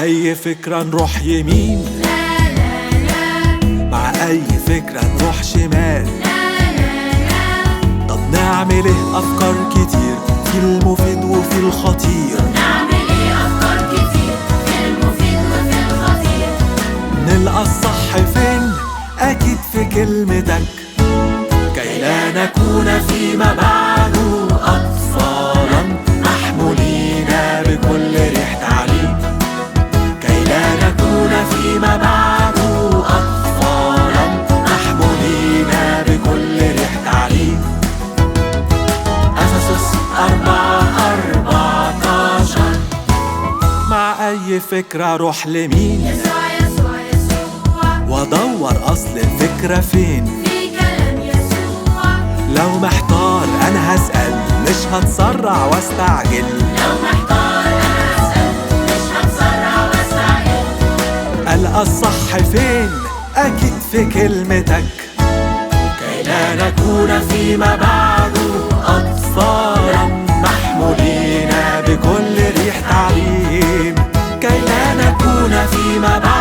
أي فكرة نروح يمين، لا لا لا. مع أي فكرة نروح شمال، لا لا لا. طب نعمل ايه؟ أفكار كتير، في المفيد وفي الخطير. نعمل ايه؟ أفكار كتير، في المفيد وفي الخطير. نلقى الصح فين؟ أكيد في كلمتك، كي لا نكون فيما بعد أطفالا محمولين بكل ريح تعليم. كي لا نكون فيما بعد أطفالا محمولين بكل ريح تعليم. أفسس 4:14. مع أي فكرة روح لمين، يسوع يسوع يسوع. وادور أصل الفكرة فين. في كلام يسوع. لو محتار أنا هسأل، مش هتسرع واستعجل. لو محتار أنا هسأل، مش هتسرع واستعجل. ألقى الصح فين؟ أكيد في كلمتك، كي لا نكون فيما بعد أطفالا محمولين بكل ريح تعليم. كي لا نكون فيما بعد